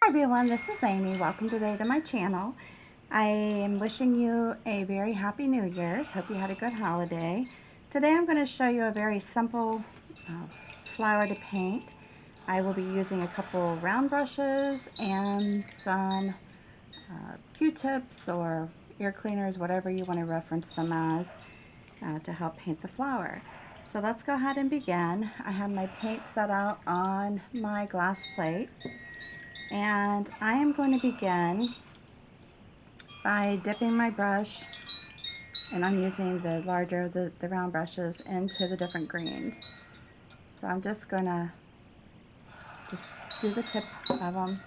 Hi everyone, this is Amy. Welcome today to my channel. I am wishing you a very happy New Year's. Hope you had a good holiday. Today I'm going to show you a very simple flower to paint. I will be using a couple round brushes and some Q-tips or ear cleaners, whatever you want to reference them as, to help paint the flower. So let's go ahead and begin. I have my paint set out on my glass plate. And I am going to begin by dipping my brush, and I'm using the larger, the round brushes, into the different greens. So I'm just going to do the tip of them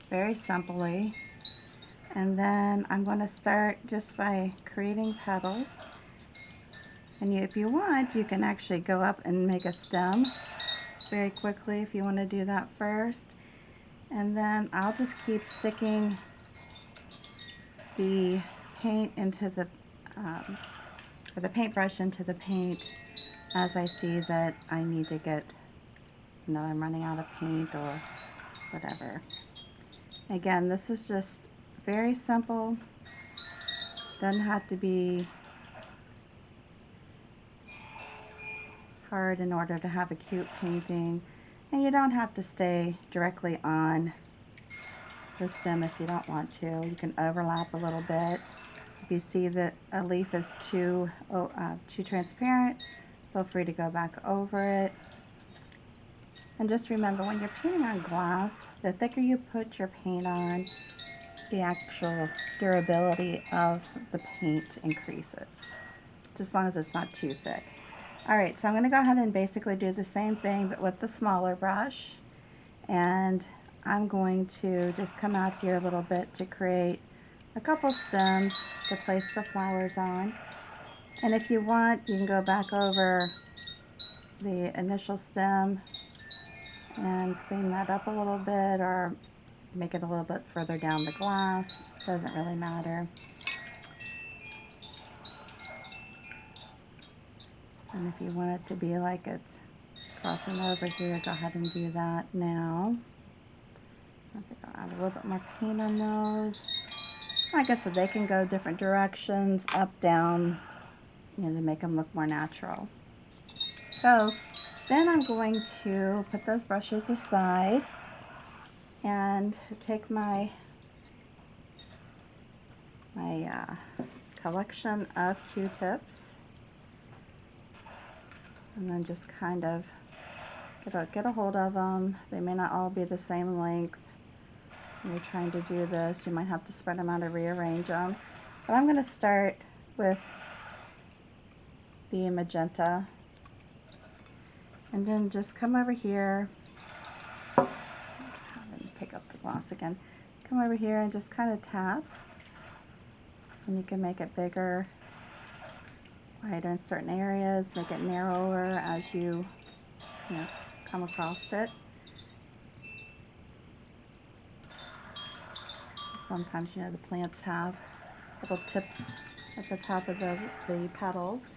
very simply. And then I'm going to start just by creating petals. And if you want, you can actually go up and make a stem very quickly if you want to do that first. And then I'll just keep sticking the paint into the, or the paintbrush into the paint as I see that I need to get, I'm running out of paint or whatever. Again, this is just very simple. Doesn't have to be hard in order to have a cute painting. And you don't have to stay directly on the stem if you don't want to. You can overlap a little bit. If you see that a leaf is too transparent, feel free to go back over it. And just remember, when you're painting on glass, the thicker you put your paint on, the actual durability of the paint increases, just as long as it's not too thick. Alright, so I'm going to go ahead and basically do the same thing but with the smaller brush. And I'm going to just come out here a little bit to create a couple stems to place the flowers on. And if you want, you can go back over the initial stem and clean that up a little bit, or make it a little bit further down the glass. Doesn't really matter. And if you want it to be like it's crossing over here, go ahead and do that now. I think I'll add a little bit more paint on those. Like I said, they can go different directions, up, down, to make them look more natural. So then I'm going to put those brushes aside and take my collection of Q-tips, and then just kind of get a hold of them. They may not all be the same length. When you're trying to do this, you might have to spread them out or rearrange them. But I'm going to start with the magenta, and then just come over here and pick up the gloss again. Come over here and just kind of tap, and you can make it bigger, wider in certain areas, make it narrower as you come across it. Sometimes, the plants have little tips at the top of the petals.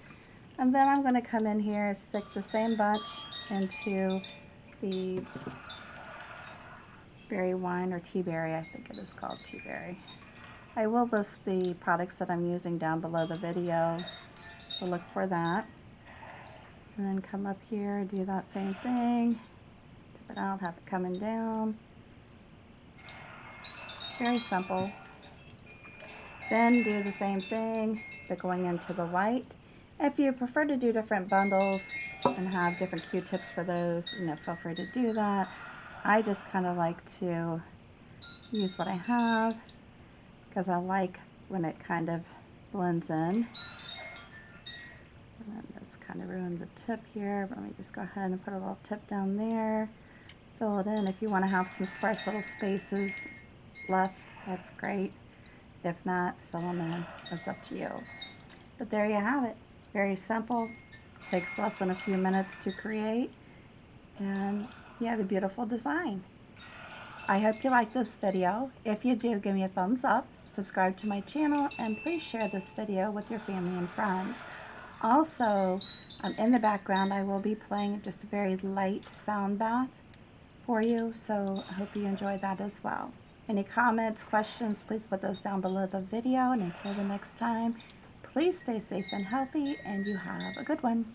And then I'm going to come in here and stick the same bunch into the berry wine, or Teaberry, I think it is called Teaberry. I will list the products that I'm using down below the video, so look for that. And then come up here and do that same thing. Tip it out, have it coming down. Very simple. Then do the same thing, but going into the white. If you prefer to do different bundles and have different Q-tips for those, feel free to do that. I just kind of like to use what I have because I like when it kind of blends in. And then that's kind of ruined the tip here, but let me just go ahead and put a little tip down there. Fill it in. If you want to have some sparse little spaces left, that's great. If not, fill them in. It's up to you. But there you have it. Very simple. Takes less than a few minutes to create, and you have a beautiful design. I hope you like this video. If you do, give me a thumbs up, subscribe to my channel, and please share this video with your family and friends. Also, in the background I will be playing just a very light sound bath for you, so I hope you enjoyed that as well. Any comments, questions, please put those down below the video, and until the next time, please stay safe and healthy, and you have a good one.